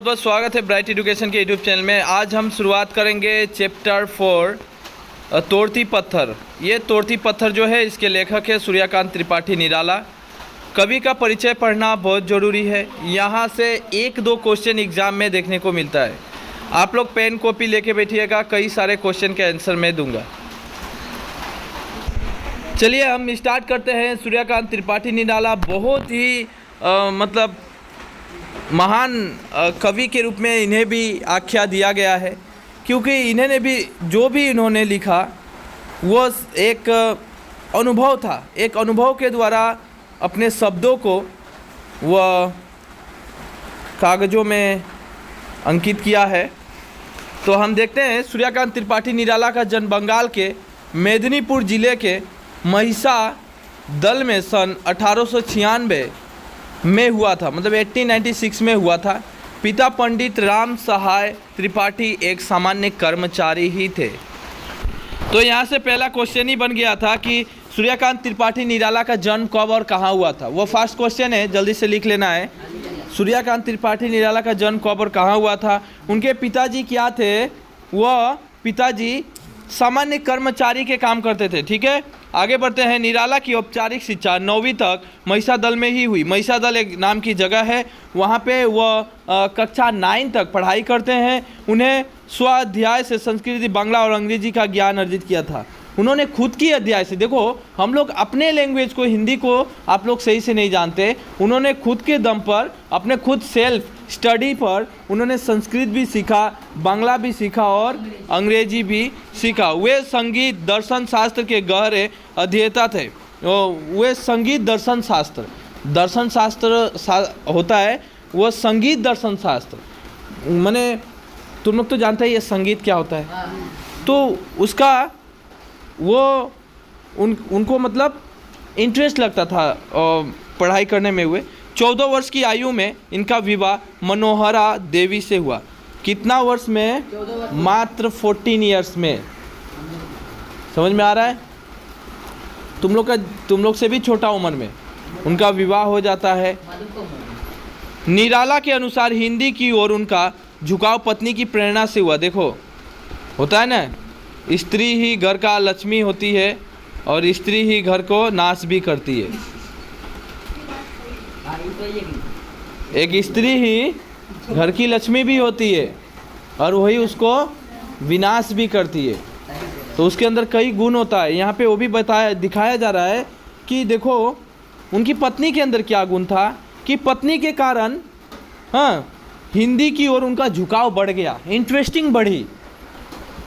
बहुत स्वागत है ब्राइट एजुकेशन के यूट्यूब चैनल में। आज हम शुरुआत करेंगे चैप्टर 4 तोड़ती पत्थर। ये तोड़ती पत्थर जो है इसके लेखक है सूर्यकांत त्रिपाठी निराला। कवि का परिचय पढ़ना बहुत ज़रूरी है। यहाँ से एक दो क्वेश्चन एग्जाम में देखने को मिलता है। आप लोग पेन कॉपी लेके बैठिएगा, कई सारे क्वेश्चन के आंसर मैं दूंगा। चलिए हम स्टार्ट करते हैं। सूर्यकांत त्रिपाठी निराला बहुत ही महान कवि के रूप में इन्हें भी आख्या दिया गया है, क्योंकि इन्होंने भी जो भी इन्होंने लिखा वो एक अनुभव था। एक अनुभव के द्वारा अपने शब्दों को वह कागज़ों में अंकित किया है। तो हम देखते हैं सूर्यकांत त्रिपाठी निराला का जन्म बंगाल के मेदिनीपुर जिले के महिसा दल में सन 1896 में हुआ था, मतलब 1896 में हुआ था। पिता पंडित राम सहाय त्रिपाठी एक सामान्य कर्मचारी ही थे। तो यहाँ से पहला क्वेश्चन ही बन गया था कि सूर्यकांत त्रिपाठी निराला का जन्म कब और कहाँ हुआ था। वो फर्स्ट क्वेश्चन है, जल्दी से लिख लेना है। सूर्यकांत त्रिपाठी निराला का जन्म कब और कहाँ हुआ था। उनके पिताजी क्या थे, वह पिताजी सामान्य कर्मचारी के काम करते थे। ठीक है, आगे बढ़ते हैं। निराला की औपचारिक शिक्षा 9वीं तक महिसा दल में ही हुई। महिसा दल एक नाम की जगह है, वहाँ पे वह कक्षा 9 तक पढ़ाई करते हैं। उन्हें स्वाध्याय से संस्कृत, बांग्ला और अंग्रेजी का ज्ञान अर्जित किया था। उन्होंने खुद की अध्याय से, देखो हम लोग अपने लैंग्वेज को, हिंदी को आप लोग सही से नहीं जानते, उन्होंने खुद के दम पर, अपने खुद सेल्फ स्टडी पर उन्होंने संस्कृत भी सीखा, बांग्ला भी सीखा और अंग्रेजी भी सीखा। वे संगीत दर्शन शास्त्र के गहरे अध्येता थे। वे संगीत दर्शन शास्त्र होता है, वह संगीत दर्शन शास्त्र, माने तुम लोग तो जानते हैं ये संगीत क्या होता है। तो उसका वो उनको मतलब इंटरेस्ट लगता था पढ़ाई करने में। हुए 14 वर्ष की आयु में इनका विवाह मनोहरा देवी से हुआ। कितना वर्ष में? मात्र 14 ईयर्स में। समझ में आ रहा है? तुम लोग से भी छोटा उम्र में उनका विवाह हो जाता है। निराला के अनुसार हिंदी की ओर उनका झुकाव पत्नी की प्रेरणा से हुआ। देखो होता है ना, स्त्री ही घर का लक्ष्मी होती है और स्त्री ही घर को नाश भी करती है। एक स्त्री ही घर की लक्ष्मी भी होती है और वही उसको विनाश भी करती है। तो उसके अंदर कई गुण होता है। यहाँ पे वो भी दिखाया जा रहा है कि देखो उनकी पत्नी के अंदर क्या गुण था कि पत्नी के कारण हिंदी की ओर उनका झुकाव बढ़ गया, इंटरेस्टिंग बढ़ी,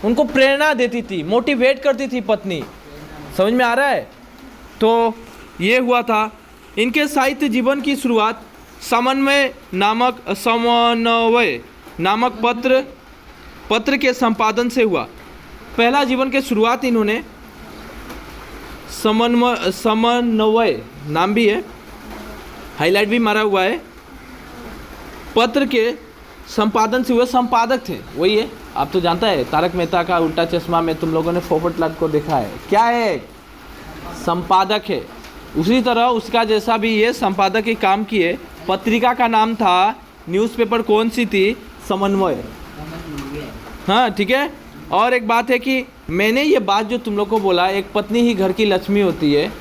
उनको प्रेरणा देती थी, मोटिवेट करती थी पत्नी। समझ में आ रहा है? तो ये हुआ था। इनके साहित्य जीवन की शुरुआत समन्वय नामक पत्र के संपादन से हुआ। पहला जीवन के शुरुआत इन्होंने समन्वय नाम भी है, हाईलाइट भी मारा हुआ है, पत्र के संपादन से हुए। संपादक थे वही है, आप तो जानता है तारक मेहता का उल्टा चश्मा में तुम लोगों ने पोपटलाल को देखा है, क्या है? संपादक है। उसी तरह उसका जैसा भी ये संपादक ही काम किए। पत्रिका का नाम था, न्यूज़पेपर कौन सी थी? समन्वय। हाँ ठीक है। और एक बात है कि मैंने ये बात जो तुम लोग को बोला, एक पत्नी ही घर की लक्ष्मी होती है,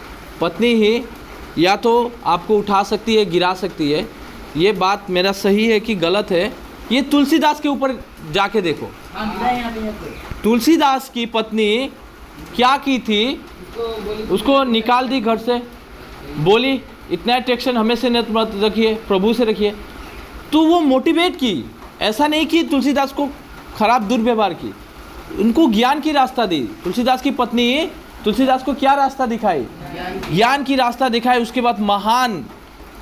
पत्नी ही या तो आपको उठा सकती है, गिरा सकती है। ये बात मेरा सही है कि गलत है? ये तुलसीदास के ऊपर जाके देखो। तुलसीदास की पत्नी क्या की थी? उसको निकाल दी घर से, बोली इतना अट्रैक्शन हमें से मत रखिए, प्रभु से रखिए। तो वो मोटिवेट की, ऐसा नहीं कि तुलसीदास को खराब दुर्व्यवहार की, उनको ज्ञान की रास्ता दी। तुलसीदास की पत्नी तुलसीदास को क्या रास्ता दिखाई? ज्ञान की रास्ता दिखाई। उसके बाद महान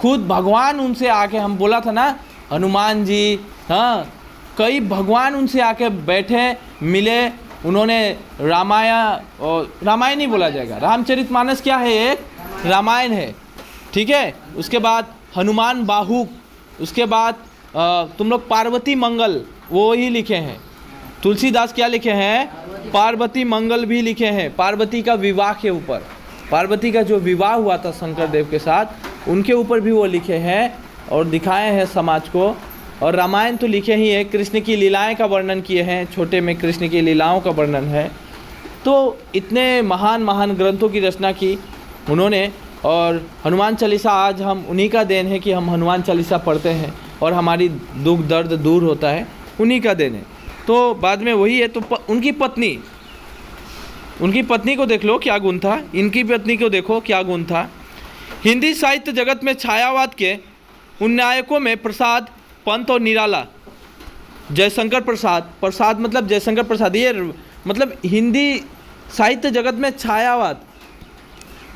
खुद भगवान उनसे आके, हम बोला था ना हनुमान जी, कई भगवान उनसे आके बैठे, मिले। उन्होंने रामायण ही बोला जाएगा, रामचरितमानस क्या है? एक रामायण है। ठीक है। उसके बाद हनुमान बाहुक, उसके बाद तुम लोग पार्वती मंगल वो ही लिखे हैं। तुलसीदास क्या लिखे हैं? पार्वती मंगल भी लिखे हैं। पार्वती का विवाह के ऊपर, पार्वती का जो विवाह हुआ था शंकर देव के साथ, उनके ऊपर भी वो लिखे हैं और दिखाए हैं समाज को और रामायण तो लिखे ही है, कृष्ण की लीलाएं का वर्णन किए हैं, छोटे में कृष्ण की लीलाओं का वर्णन है। तो इतने महान महान ग्रंथों की रचना की उन्होंने, और हनुमान चालीसा आज हम उन्हीं का देन है कि हम हनुमान चालीसा पढ़ते हैं और हमारी दुख दर्द दूर होता है, उन्हीं का देन है। तो बाद में वही है। तो उनकी पत्नी को देख लो क्या गुण था, इनकी पत्नी को देखो क्या गुण था। हिंदी साहित्य जगत में छायावाद के उन नायकों में प्रसाद, पंत और निराला, जयशंकर प्रसाद, प्रसाद मतलब जयशंकर प्रसाद, ये मतलब हिंदी साहित्य जगत में छायावाद,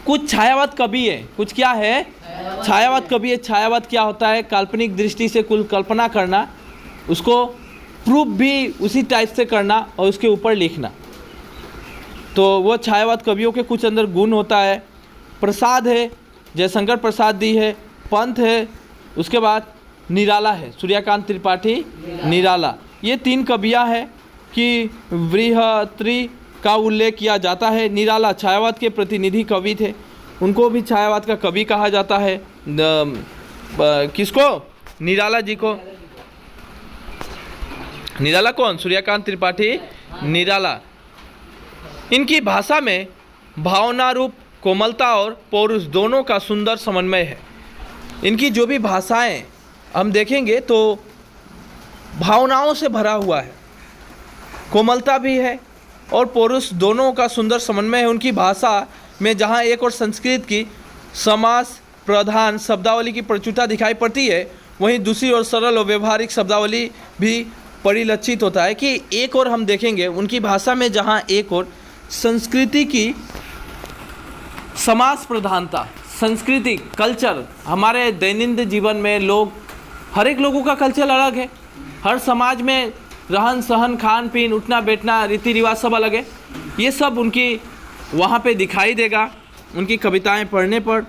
कुछ छायावाद कवि है, कुछ क्या है, छायावाद कवि है। छायावाद क्या होता है? काल्पनिक दृष्टि से कुल कल्पना करना, उसको प्रूफ भी उसी टाइप से करना और उसके ऊपर लिखना। तो वो छायावाद कवियों के कुछ अंदर गुण होता है। प्रसाद है, जयशंकर प्रसाद दी है, पंत है, उसके बाद निराला है, सूर्यकांत त्रिपाठी निराला। ये 3 कवियाँ हैं कि बृहत्रि का उल्लेख किया जाता है। निराला छायावाद के प्रतिनिधि कवि थे, उनको भी छायावाद का कवि कहा जाता है। किसको? निराला जी को। निराला कौन? सूर्यकांत त्रिपाठी निराला। इनकी भाषा में भावना रूप कोमलता और पौरुष दोनों का सुंदर समन्वय है। इनकी जो भी भाषाएं हम देखेंगे तो भावनाओं से भरा हुआ है, कोमलता भी है और पौरुष दोनों का सुंदर समन्वय है। उनकी भाषा में जहाँ एक और संस्कृत की समास प्रधान शब्दावली की प्रचुरता दिखाई पड़ती है, वहीं दूसरी ओर सरल और व्यवहारिक शब्दावली भी परिलक्षित होता है। कि एक और हम देखेंगे उनकी भाषा में जहाँ एक और संस्कृति की समास प्रधानता, संस्कृति कल्चर, हमारे दैनंदिन जीवन में लोग, हर एक लोगों का कल्चर अलग है, हर समाज में रहन सहन खान पीन उठना बैठना रीति रिवाज सब अलग है। ये सब उनकी वहाँ पे दिखाई देगा। उनकी कविताएं पढ़ने पर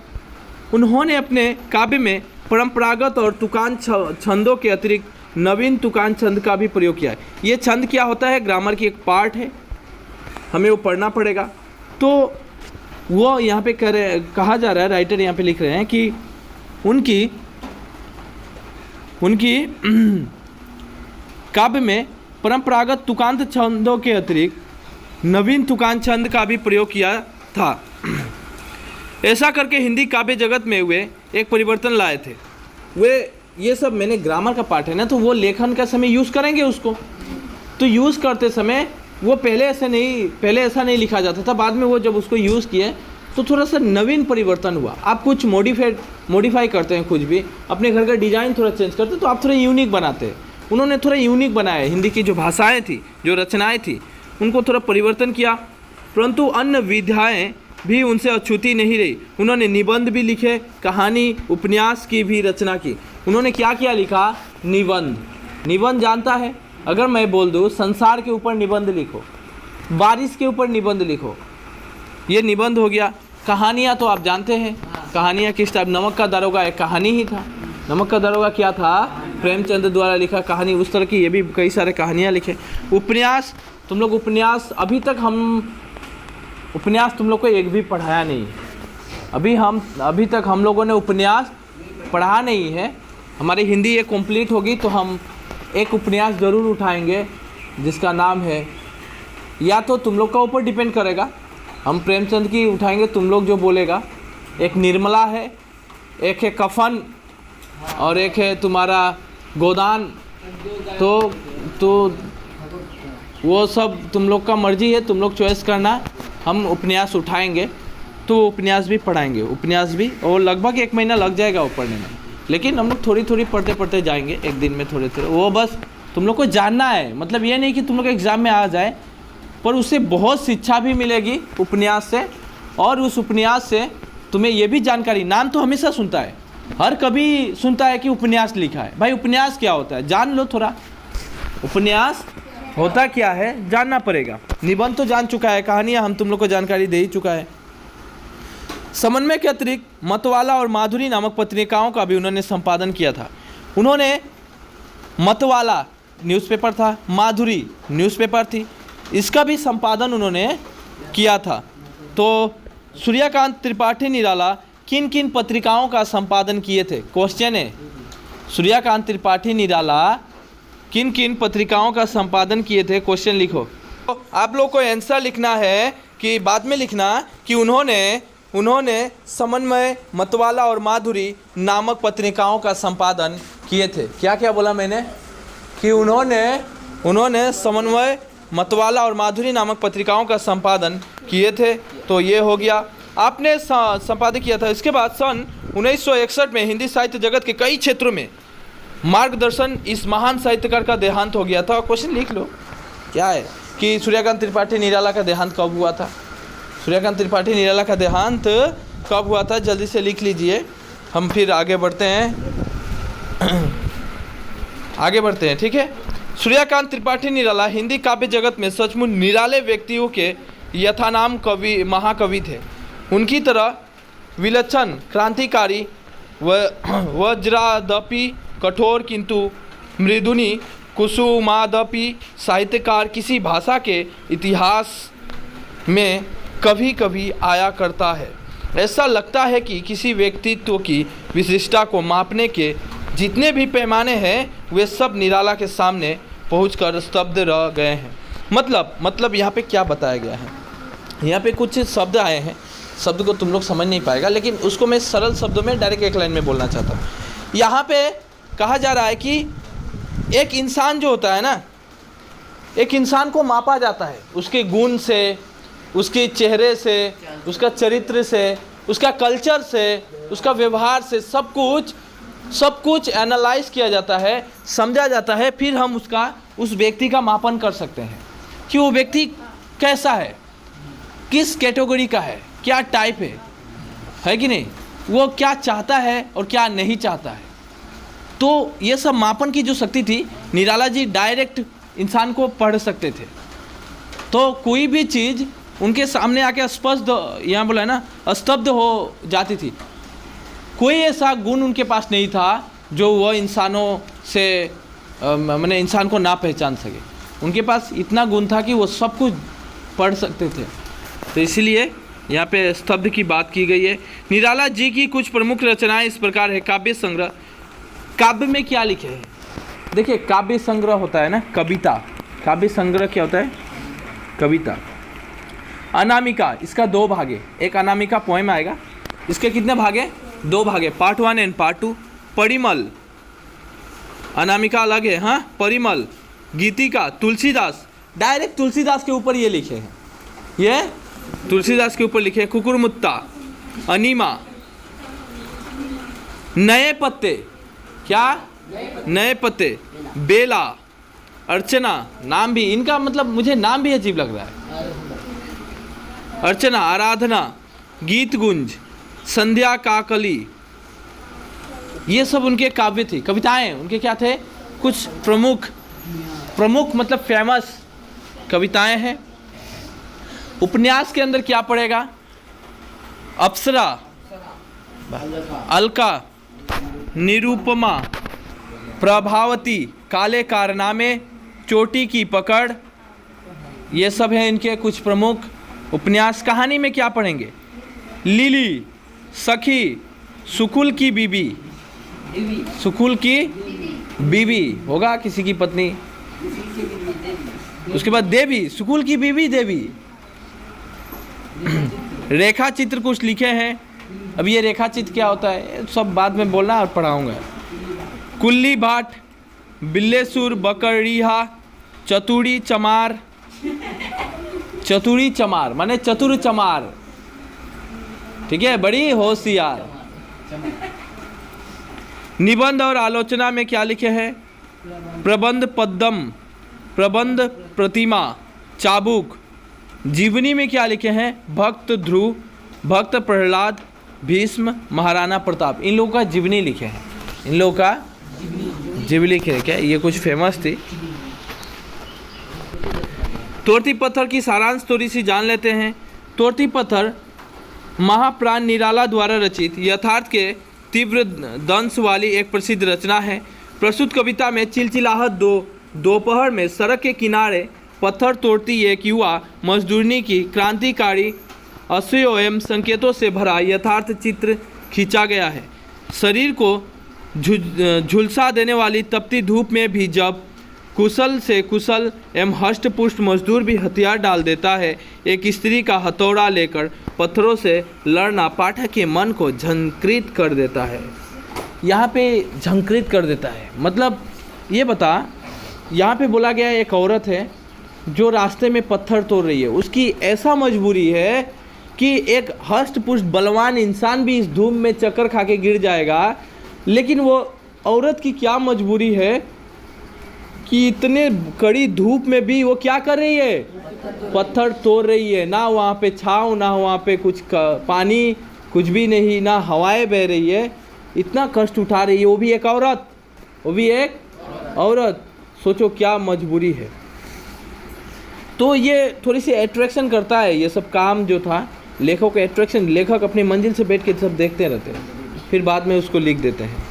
उन्होंने अपने काव्य में परंपरागत और तुकान छंदों के अतिरिक्त नवीन तुकान छंद का भी प्रयोग किया है। ये छंद क्या होता है? ग्रामर की एक पार्ट है, हमें वो पढ़ना पड़ेगा। तो वो यहाँ पे कहा जा रहा है, राइटर यहाँ पे लिख रहे हैं कि उनकी काव्य में परंपरागत तुकांत छंदों के अतिरिक्त नवीन तुकान छंद का भी प्रयोग किया था। ऐसा करके हिंदी काव्य जगत में वे एक परिवर्तन लाए थे। वे ये सब मैंने ग्रामर का पार्ट है ना, तो वो लेखन का समय यूज़ करेंगे उसको, तो यूज़ करते समय वो पहले ऐसा नहीं लिखा जाता था। बाद में वो जब उसको यूज़ किए तो थोड़ा सा नवीन परिवर्तन हुआ। आप कुछ मॉडिफाई करते हैं, कुछ भी अपने घर का डिज़ाइन थोड़ा चेंज करते हैं तो आप थोड़ा यूनिक बनाते हैं। उन्होंने थोड़ा यूनिक बनाया। हिंदी की जो भाषाएं थी, जो रचनाएं थी, उनको थोड़ा परिवर्तन किया, परंतु अन्य विधाएं भी उनसे अछूती नहीं रही। उन्होंने निबंध भी लिखे, कहानी उपन्यास की भी रचना की। उन्होंने क्या क्या लिखा? निबंध जानता है? अगर मैं बोल दूँ संसार के ऊपर निबंध लिखो, बारिश के ऊपर निबंध लिखो, ये निबंध हो गया। कहानियाँ तो आप जानते हैं, कहानियाँ किस टाइप? नमक का दरोगा एक कहानी ही था। नमक का दरोगा क्या था? प्रेमचंद द्वारा लिखा कहानी, उस तरह की ये भी कई सारे कहानियाँ लिखे। उपन्यास, तुम लोग उपन्यास तुम लोग को एक भी पढ़ाया नहीं है। अभी तक हम लोगों ने उपन्यास पढ़ा नहीं है। हमारी हिंदी ये कंप्लीट होगी तो हम एक उपन्यास ज़रूर उठाएंगे जिसका नाम है, या तो तुम लोग का ऊपर डिपेंड करेगा, हम प्रेमचंद की उठाएंगे, तुम लोग जो बोलेगा। एक निर्मला है, एक है कफन और एक है तुम्हारा गोदान। तो वो सब तुम लोग का मर्जी है, तुम लोग चॉइस करना। हम उपन्यास उठाएंगे तो उपन्यास भी पढ़ाएंगे, उपन्यास भी, और लगभग 1 महीना लग जाएगा वो पढ़ने में। लेकिन हम लोग थोड़ी थोड़ी पढ़ते जाएंगे, एक दिन में थोड़े। वो बस तुम लोग को जानना है। मतलब ये नहीं कि तुम लोग एग्ज़ाम में आ जाए, पर उससे बहुत शिक्षा भी मिलेगी उपन्यास से। और उस उपन्यास से तुम्हें ये भी जानकारी, नाम तो हमेशा सुनता है, हर कभी सुनता है कि उपन्यास लिखा है। भाई उपन्यास क्या होता है जान लो थोड़ा, उपन्यास होता क्या है जानना पड़ेगा। निबंध तो जान चुका है, कहानियाँ हम तुम लोग को जानकारी दे ही चुका है। समन्वय के अतिरिक्त मतवाला और माधुरी नामक पत्रिकाओं का भी उन्होंने संपादन किया था। उन्होंने मतवाला न्यूज़पेपर था, माधुरी न्यूज़पेपर थी, इसका भी संपादन उन्होंने किया था। तो सूर्यकांत त्रिपाठी निराला किन किन पत्रिकाओं का संपादन किए थे? क्वेश्चन है, सूर्यकांत त्रिपाठी निराला किन किन पत्रिकाओं का संपादन किए थे? क्वेश्चन लिखो। तो आप लोग को आंसर लिखना है कि बाद में लिखना कि उन्होंने समन्वय, मतवाला और माधुरी नामक पत्रिकाओं का संपादन किए थे। क्या क्या बोला मैंने? कि उन्होंने समन्वय, मतवाला और माधुरी नामक पत्रिकाओं का संपादन किए थे। तो ये हो गया, आपने संपादित किया था। इसके बाद सन 1961 में हिंदी साहित्य जगत के कई क्षेत्रों में मार्गदर्शन इस महान साहित्यकार का देहांत हो गया था। क्वेश्चन लिख लो क्या है कि सूर्यकांत त्रिपाठी निराला का देहांत कब हुआ था? सूर्यकांत त्रिपाठी निराला का देहांत कब हुआ था? जल्दी से लिख लीजिए, हम फिर आगे बढ़ते हैं। ठीक है। सूर्यकांत त्रिपाठी निराला हिंदी काव्य जगत में सचमुच निराले व्यक्तियों के यथानाम कवि, महाकवि थे। उनकी तरह विलक्षण, क्रांतिकारी, वज्रादपि कठोर किंतु मृदुनी कुसुमादपि साहित्यकार किसी भाषा के इतिहास में कभी कभी आया करता है। ऐसा लगता है कि किसी व्यक्तित्व की विशिष्टता को मापने के जितने भी पैमाने हैं वे सब निराला के सामने पहुंचकर स्तब्ध रह गए हैं। मतलब यहाँ पे क्या बताया गया है? यहाँ पे कुछ शब्द आए हैं, शब्द को तुम लोग समझ नहीं पाएगा, लेकिन उसको मैं सरल शब्दों में डायरेक्ट एक लाइन में बोलना चाहता हूँ। यहाँ पे कहा जा रहा है कि एक इंसान जो होता है ना, एक इंसान को मापा जाता है उसके गुण से, उसके चेहरे से, उसका चरित्र से, उसका कल्चर से, उसका व्यवहार से, सब कुछ एनालाइज किया जाता है, समझा जाता है। फिर हम उस व्यक्ति का मापन कर सकते हैं कि वो व्यक्ति कैसा है, किस कैटेगरी का है, क्या टाइप है कि नहीं, वो क्या चाहता है और क्या नहीं चाहता है। तो ये सब मापन की जो शक्ति थी, निराला जी डायरेक्ट इंसान को पढ़ सकते थे। तो कोई भी चीज़ उनके सामने आके स्पष्ट, यहाँ बोला है ना, स्तब्ध हो जाती थी। कोई ऐसा गुण उनके पास नहीं था जो वह इंसानों से मैंने इंसान को ना पहचान सके। उनके पास इतना गुण था कि वो सब कुछ पढ़ सकते थे। तो इसीलिए यहाँ पे स्तब्ध की बात की गई है। निराला जी की कुछ प्रमुख रचनाएं इस प्रकार है। काव्य संग्रह। काव्य में क्या लिखे हैं? देखिए, काव्य संग्रह होता है ना कविता। काव्य संग्रह क्या होता है? कविता। अनामिका, इसका 2 भाग है। एक अनामिका पोएम आएगा, इसके कितने भाग है? 2 भाग है, part 1 and part 2। Parimal, Anamika अलग है, हाँ। परिमल, गीतिका, तुलसीदास, डायरेक्ट तुलसीदास के ऊपर ये लिखे हैं, ये तुलसीदास के ऊपर लिखे हैं। कुकुरमुत्ता, अनीमा, नए पत्ते, क्या? नए पत्ते, बेला, अर्चना, नाम भी इनका मतलब मुझे नाम भी अजीब लग रहा है। अर्चना, आराधना, गीत गुंज, संध्या काकली, ये सब उनके काव्य थे, कविताएं उनके क्या थे? कुछ प्रमुख मतलब फेमस कविताएं हैं। उपन्यास के अंदर क्या पड़ेगा? अप्सरा, अलका, निरूपमा, प्रभावती, काले कारनामे, चोटी की पकड़, ये सब है इनके कुछ प्रमुख उपन्यास। कहानी में क्या पढ़ेंगे? लिली, सखी, सुकुल की बीबी, सुकुल की बीबी होगा किसी की पत्नी, उसके बाद देवी, सुकुल की बीबी देवी। रेखा चित्र कुछ लिखे हैं। अब ये रेखा चित्र क्या होता है सब बाद में बोलना और पढ़ाऊंगा। कुल्ली भाट, बिल्लेसुर, बकरिया, चतुरी चमार, चतुरी चमार माने चतुर चमार, ठीक है, बड़ी होशियार। निबंध और आलोचना में क्या लिखे हैं? प्रबंध पद्म, प्रबंध प्रतिमा, चाबुक। जीवनी में क्या लिखे हैं? भक्त ध्रुव, भक्त प्रहलाद, भीष्म, महाराणा प्रताप। इन लोगों का जीवनी लिखे हैं, इन लोगों का जीवनी लिखे हैं। क्या ये कुछ फेमस थी? तोरती पत्थर की सारांश थोड़ी सी जान लेते हैं। तोरती पत्थर महाप्राण निराला द्वारा रचित यथार्थ के तीव्र दंश वाली एक प्रसिद्ध रचना है। प्रस्तुत कविता में चिलचिलाहट दोपहर में सड़क के किनारे पत्थर तोड़ती एक युवा मजदूरनी की क्रांतिकारी आशयों एवं संकेतों से भरा यथार्थ चित्र खींचा गया है। शरीर को झुलसा देने वाली तपती धूप में भी जब कुशल से कुशल एवं हष्ट-पुष्ट मजदूर भी हथियार डाल देता है, एक स्त्री का हथौड़ा लेकर पत्थरों से लड़ना पाठक के मन को झंकृत कर देता है। यहाँ पे झंकृत कर देता है मतलब ये बता, यहाँ पे बोला गया एक औरत है जो रास्ते में पत्थर तोड़ रही है। उसकी ऐसा मजबूरी है कि एक हष्ट-पुष्ट बलवान इंसान भी इस धूप में चक्कर खा के गिर जाएगा, लेकिन वो औरत की क्या मजबूरी है कि इतने कड़ी धूप में भी वो क्या कर रही है, पत्थर तोड़ रही है। ना वहाँ पे छाँव, ना वहाँ पे कुछ पानी, कुछ भी नहीं, ना हवाएं बह रही है, इतना कष्ट उठा रही है। वो भी एक औरत, वो भी एक औरत। सोचो क्या मजबूरी है। तो ये थोड़ी सी अट्रैक्शन करता है ये सब काम जो था, लेखक का अट्रैक्शन। लेखक अपनी मंजिल से बैठ के सब देखते रहते हैं, फिर बाद में उसको लिख देते हैं।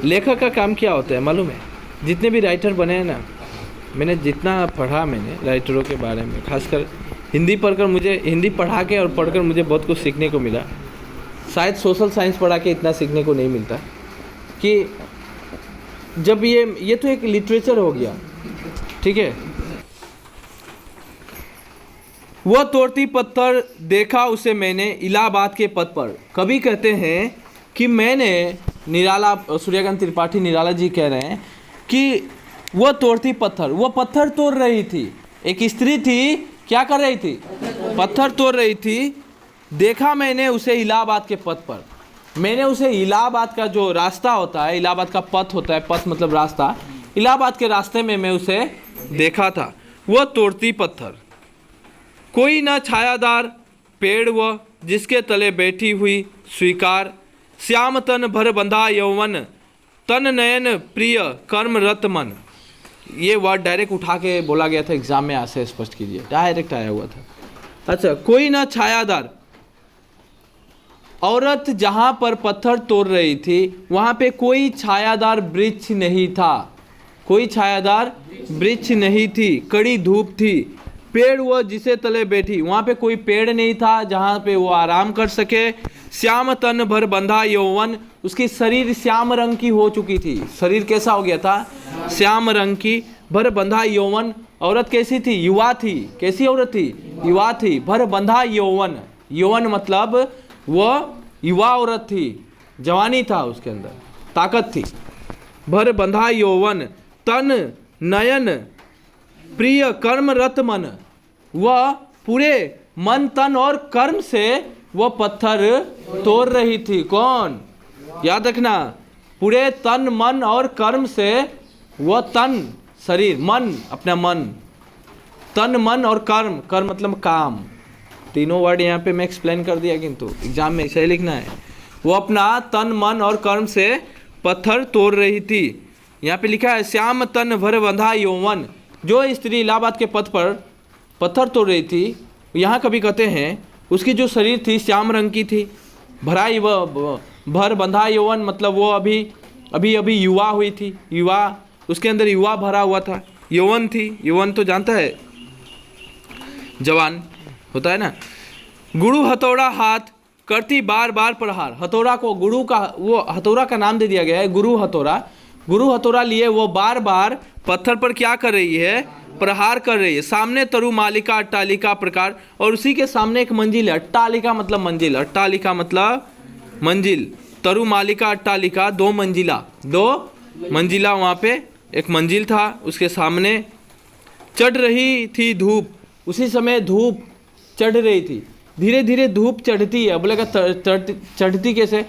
लेखक का काम क्या होता है मालूम है? जितने भी राइटर बने हैं ना, मैंने जितना पढ़ा मैंने राइटरों के बारे में, खासकर हिंदी पढ़कर, मुझे हिंदी पढ़ा के और पढ़कर मुझे बहुत कुछ सीखने को मिला। शायद सोशल साइंस पढ़ा के इतना सीखने को नहीं मिलता कि जब ये तो एक लिटरेचर हो गया, ठीक है। वह तोड़ती पत्थर देखा उसे मैंने इलाहाबाद के पथ पर। कवि कहते हैं कि मैंने, निराला, सूर्यकांत त्रिपाठी निराला जी कह रहे हैं कि वह तोड़ती पत्थर, वह पत्थर तोड़ रही थी। एक स्त्री थी, क्या कर रही थी? पत्थर तोड़ रही थी। देखा मैंने उसे इलाहाबाद के पथ पर। मैंने उसे इलाहाबाद का जो रास्ता होता है, इलाहाबाद का पथ होता है, पथ मतलब रास्ता, इलाहाबाद के रास्ते में मैं उसे देखा था। वह तोड़ती पत्थर, कोई न छायादार पेड़ वह, जिसके तले बैठी हुई स्वीकार, श्याम तन भर बंधा यौवन, तन नयन प्रिय कर्मरत मन। ये वर्ड डायरेक्ट उठा के बोला गया था एग्जाम में, ऐसे स्पष्ट कीजिए, डायरेक्ट आया हुआ था। अच्छा, कोई न छायादार, औरत जहाँ पर पत्थर तोड़ रही थी वहाँ पे कोई छायादार वृक्ष नहीं था, कोई छायादार वृक्ष नहीं थी, कड़ी धूप थी। पेड़ वह जिसे तले बैठी, वहाँ पे कोई पेड़ नहीं था जहाँ पे वो आराम कर सके। श्याम तन भर बंधा यौवन, उसकी शरीर श्याम रंग की हो चुकी थी। शरीर कैसा हो गया था? श्याम रंग की। भर बंधा यौवन, औरत कैसी थी? युवा थी। कैसी औरत थी? युवा थी। भर बंधा यौवन, यौवन मतलब वह युवा औरत थी, जवानी था उसके अंदर, ताकत थी। भर बंधा यौवन, तन नयन प्रिय कर्मरत मन, वह पूरे मन तन और कर्म से वह पत्थर तोड़ रही थी। कौन? याद रखना, पूरे तन मन और कर्म से वह, तन शरीर, मन अपना मन, तन मन और कर्म, कर्म मतलब काम, तीनों वर्ड यहाँ पे मैं एक्सप्लेन कर दिया, किंतु एग्जाम में ऐसा ही लिखना है। वो अपना तन मन और कर्म से पत्थर तोड़ रही थी। यहाँ पे लिखा है श्याम तन भर बंधा यौवन। जो स्त्री इलाहाबाद के पथ पर पत्थर तोड़ रही थी, यहाँ कभी कहते हैं उसकी जो शरीर थी श्याम रंग की थी। भराई व भर बंधा यौवन मतलब वो अभी युवा हुई थी, युवा, उसके अंदर युवा भरा हुआ था, यौवन थी। यौवन तो जानता है, जवान होता है ना। गुरु हथौड़ा हाथ करती बार बार प्रहार। हथौड़ा को गुरु का, वो हथौड़ा का नाम दे दिया गया है गुरु हथौड़ा। गुरु हथौड़ा लिए वो बार बार पत्थर पर क्या कर रही है? प्रहार कर रही है। सामने तरु मालिका अट्टालिका प्रकार, और उसी के सामने एक मंजिल है। अट्टालिका मतलब मंजिल, अट्टालिका मतलब मंजिल। तरु मालिका अट्टालिका, दो मंजिला वहाँ पे एक मंजिल था, उसके सामने चढ़ रही थी धूप। उसी समय धूप चढ़ रही थी। धीरे धीरे धूप चढ़ती है। बोलेगा चढ़ती कैसे?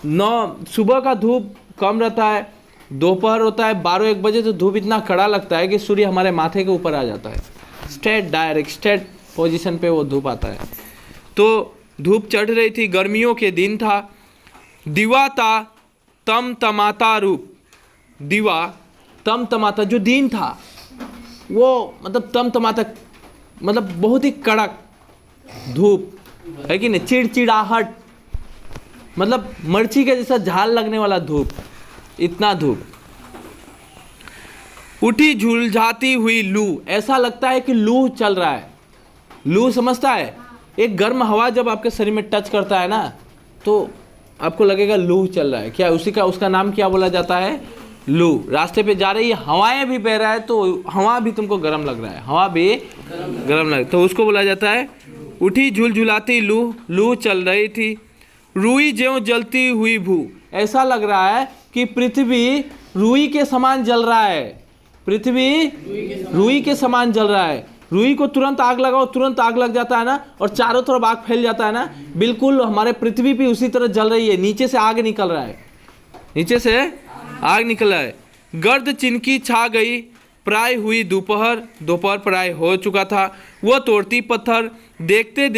9 सुबह का धूप कम रहता है, दोपहर होता है 12-1 बजे तो धूप इतना कड़ा लगता है कि सूर्य हमारे माथे के ऊपर आ जाता है। स्ट्रेट पोजीशन पे वो धूप आता है। तो धूप चढ़ रही थी, गर्मियों के दिन था। दिवा था तम तमाता रूप। दिवा तम तमाता, जो दिन था वो मतलब तम तमाता मतलब बहुत ही कड़क धूप है कि नहीं, चिड़चिड़ाहट मतलब मर्ची के जैसा झाल लगने वाला धूप, इतना धूप। उठी झुलझाती हुई लू, ऐसा लगता है कि लू चल रहा है। लू समझता है? एक गर्म हवा जब आपके शरीर में टच करता है ना, तो आपको लगेगा लू चल रहा है, क्या उसी का उसका नाम क्या बोला जाता है? लू। रास्ते पे जा रही है, हवाएं भी बह रहा है, तो हवा भी तुमको गर्म लग रहा है, हवा भी गर्म लग, तो उसको बोला जाता है उठी झुलझुलाती लू, लू चल रही थी, रुई ज्यों जलती हुई भू। ऐसा लग रहा है कि पृथ्वी रुई के समान जल रहा है, पृथ्वी रुई के समान जल रहा है। रुई को तुरंत आग लगाओ, तुरंत आग लग जाता है ना, और चारों तरफ आग फैल जाता है ना, बिल्कुल हमारे पृथ्वी भी उसी तरह जल रही है, नीचे से आग निकल रहा है, नीचे से आग निकल रहा है। गर्द चिनकी छा गई, प्राय हुई दोपहर, दोपहर प्राय हो चुका था। वह तोड़ती पत्थर, देखते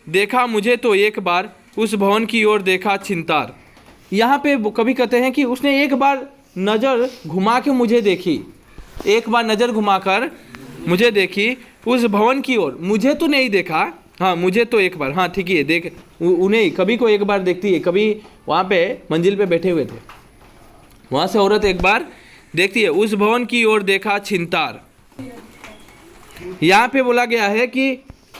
देखा मुझे तो एक बार, उस भवन की ओर देखा छिनतार। यहाँ पे कभी कहते हैं कि उसने एक बार नज़र घुमा के मुझे देखी, एक बार नज़र घुमाकर मुझे देखी, उस भवन की ओर। मुझे तो नहीं देखा, हाँ मुझे तो एक बार, हाँ ठीक है, देख उन्हें कभी को एक बार देखती है। कभी वहाँ पे मंजिल पे बैठे हुए थे, वहाँ से औरत एक बार देखती है। उस भवन की ओर देखा छिनतार। यहाँ पे बोला गया है कि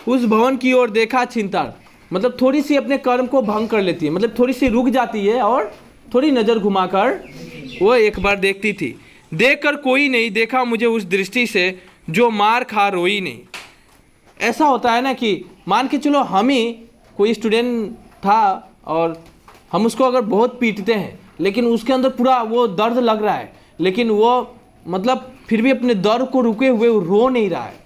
उस भवन की ओर देखा छिनतार, मतलब थोड़ी सी अपने कर्म को भंग कर लेती है, मतलब थोड़ी सी रुक जाती है और थोड़ी नज़र घुमाकर वो एक बार देखती थी। देखकर कोई नहीं देखा मुझे उस दृष्टि से, जो मार खा रोई नहीं। ऐसा होता है ना कि मान के चलो हम ही कोई स्टूडेंट था और हम उसको अगर बहुत पीटते हैं, लेकिन उसके अंदर पूरा वो दर्द लग रहा है, लेकिन वो मतलब फिर भी अपने दर्द को रुके हुए रो नहीं रहा है,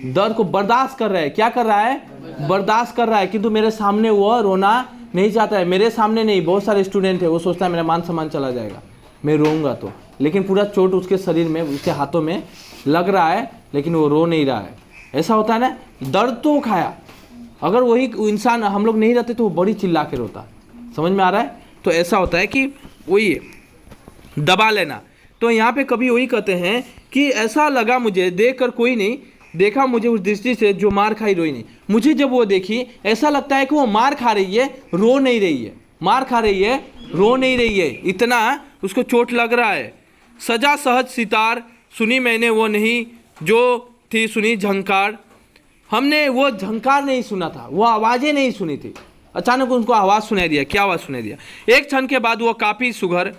दर्द को बर्दाश्त कर रहा है। क्या कर रहा है? बर्दाश्त कर रहा है, किंतु मेरे सामने वो रोना नहीं चाहता है। मेरे सामने नहीं, बहुत सारे स्टूडेंट है, वो सोचता है मेरा मान सम्मान चला जाएगा मैं रोऊंगा तो, लेकिन पूरा चोट उसके शरीर में, उसके हाथों में लग रहा है, लेकिन वो रो नहीं रहा है। ऐसा होता है ना, दर्द तो खाया। अगर वही इंसान हम लोग नहीं रहते तो वो बड़ी चिल्ला के रोता। समझ में आ रहा है? तो ऐसा होता है कि वही दबा लेना। तो यहाँ पे कभी वही कहते हैं कि ऐसा लगा मुझे, देख कर कोई नहीं देखा मुझे उस दृष्टि से, जो मार खाई रोई नहीं। मुझे जब वो देखी ऐसा लगता है कि वो मार खा रही है, रो नहीं रही है, मार खा रही है, रो नहीं रही है, इतना उसको चोट लग रहा है। सजा सहज सितार, सुनी मैंने वो नहीं जो थी सुनी झंकार। हमने वो झंकार नहीं सुना था, वो आवाज़ें नहीं सुनी थी। अचानक उनको आवाज़ सुनाई दिया। क्या आवाज़ सुनाई दिया? एक क्षण के बाद वो काफ़ी सुघर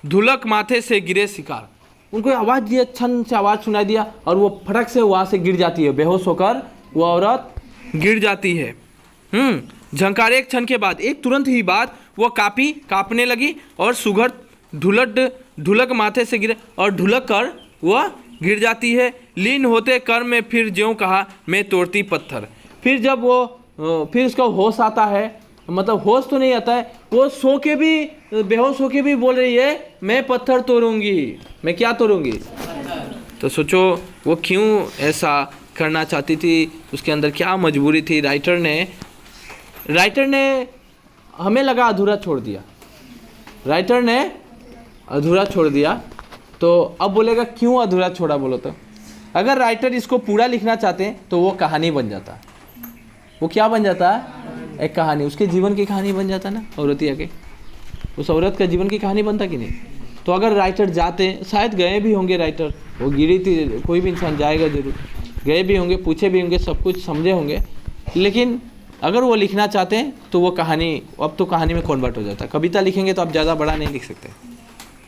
धुलक माथे से गिरे शिकार। उनको आवाज़ दिया, क्षण से आवाज़ सुनाई दिया और वो फटक से वहाँ से गिर जाती है, बेहोश होकर वो औरत गिर जाती है। झंकार एक क्षण के बाद, एक तुरंत ही बाद वो काँपने लगी और सुघर ढुलक माथे से गिरे और ढुलक कर वह गिर जाती है। लीन होते कर्म में फिर ज्यों कहा मैं तोड़ती पत्थर। फिर जब फिर उसका होश आता है, मतलब होश तो नहीं आता है, वो सो के भी, बेहोश होके भी बोल रही है मैं पत्थर तोड़ूंगी। मैं क्या तोड़ूंगी? तो सोचो वो क्यों ऐसा करना चाहती थी, उसके अंदर क्या मजबूरी थी। राइटर ने हमें लगा अधूरा छोड़ दिया, राइटर ने अधूरा छोड़ दिया। तो अब बोलेगा क्यों अधूरा छोड़ा? बोलो तो अगर राइटर इसको पूरा लिखना चाहते हैं तो वो कहानी बन जाता। वो क्या बन जाता है? एक कहानी, उसके जीवन की कहानी बन जाता ना, औरतिया के, उस औरत का जीवन की कहानी बनता कि नहीं? तो अगर राइटर जाते, शायद गए भी होंगे राइटर, वो गिरी थी, कोई भी इंसान जाएगा जरूर, गए भी होंगे, पूछे भी होंगे, सब कुछ समझे होंगे, लेकिन अगर वो लिखना चाहते हैं तो वो कहानी, अब तो कहानी में कन्वर्ट हो जाता है। कविता लिखेंगे तो आप ज़्यादा बड़ा नहीं लिख सकते,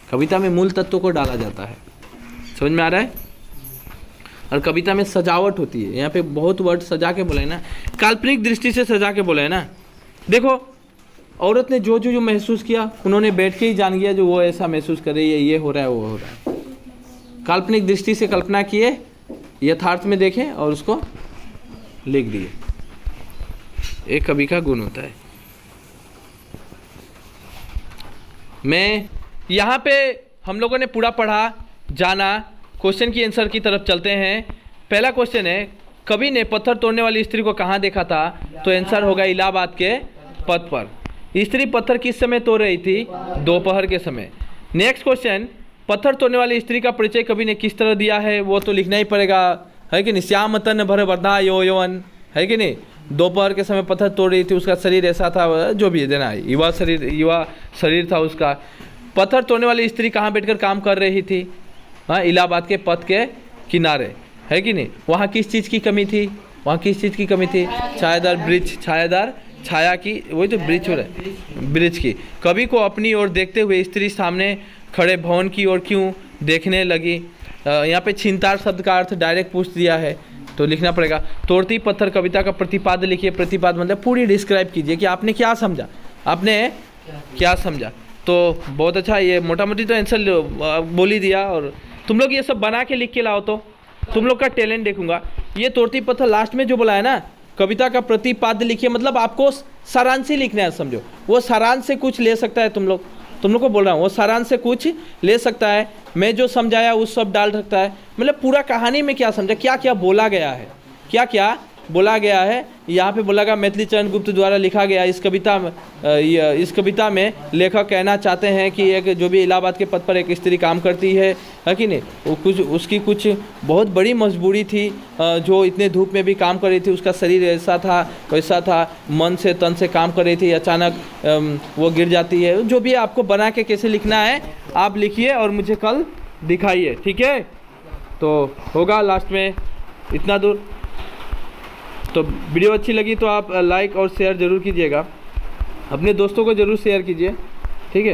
कविता में मूल तत्व को डाला जाता है। समझ में आ रहा है? और कविता में सजावट होती है। यहाँ पे बहुत वर्ड सजा के बोले हैं ना, काल्पनिक दृष्टि से सजा के बोले हैं ना। देखो औरत ने जो महसूस किया, उन्होंने बैठ के ही जान गया जो वो ऐसा महसूस कर रही है, ये हो रहा है, वो हो रहा है। काल्पनिक दृष्टि से कल्पना किए, यथार्थ में देखें और उसको लिख दिए। एक कवि का गुण होता है। मैं यहाँ पे हम लोगों ने पूरा पढ़ा, जाना। क्वेश्चन की आंसर की तरफ चलते हैं। पहला क्वेश्चन है, कवि ने पत्थर तोड़ने वाली स्त्री को कहाँ देखा था? तो आंसर होगा इलाहाबाद के पथ पर। स्त्री पत्थर किस समय तोड़ रही थी? दोपहर के समय। नेक्स्ट क्वेश्चन, पत्थर तोड़ने वाली स्त्री का परिचय कवि ने किस तरह दिया है? वो तो लिखना ही पड़ेगा, है कि नहीं? श्याम तन भर वर्धा यो यौवन, है कि नहीं? दोपहर के समय पत्थर तोड़ रही थी, उसका शरीर ऐसा था, जो भी देना है, युवा शरीर था उसका। पत्थर तोड़ने वाली स्त्री कहाँ बैठकर काम कर रही थी? हाँ, इलाहाबाद के पथ के किनारे, है कि नहीं? वहाँ किस चीज़ की कमी थी? वहाँ किस चीज़ की कमी थी? छायादार वृक्ष, छायादार छाया की, वही तो ब्रिज हो रहा है, ब्रिज की। कवि को अपनी ओर देखते हुए स्त्री सामने खड़े भवन की ओर क्यों देखने लगी। यहाँ पे छिनतार शब्द का अर्थ डायरेक्ट पूछ दिया है तो लिखना पड़ेगा। तोड़ती पत्थर कविता का प्रतिपाद्य लिखिए। प्रतिपाद्य मतलब पूरी डिस्क्राइब कीजिए कि आपने क्या समझा, आपने क्या समझा। तो बहुत अच्छा, ये मोटा मोटी तो आंसर बोल ही दिया। और तुम लोग ये सब बना के लिख के लाओ तो तुम लोग का टैलेंट देखूंगा। ये तोड़ती पत्थर लास्ट में जो बोला है ना, कविता का प्रतिपाद्य लिखिए, मतलब आपको सारांश ही लिखना है, समझो। वो सारांश से कुछ ले सकता है, तुम लोग को बोल रहा हूँ, वो सारांश से कुछ ले सकता है। मैं जो समझाया उस सब डाल सकता है, मतलब पूरा कहानी में क्या समझा, क्या क्या बोला गया है, क्या क्या बोला गया है। यहाँ पे बोला गया मैथिली चरण गुप्त द्वारा लिखा गया इस कविता में लेखक कहना चाहते हैं कि एक जो भी इलाहाबाद के पद पर एक स्त्री काम करती है कि नहीं, वो कुछ उसकी कुछ बहुत बड़ी मजबूरी थी, जो इतने धूप में भी काम कर रही थी। उसका शरीर ऐसा था वैसा था, मन से तन से काम कर रही थी, अचानक वो गिर जाती है। जो भी आपको बना के कैसे लिखना है आप लिखिए और मुझे कल दिखाइए, ठीक है। तो होगा लास्ट में इतना दूर। तो वीडियो अच्छी लगी तो आप लाइक और शेयर ज़रूर कीजिएगा, अपने दोस्तों को ज़रूर शेयर कीजिए, ठीक है।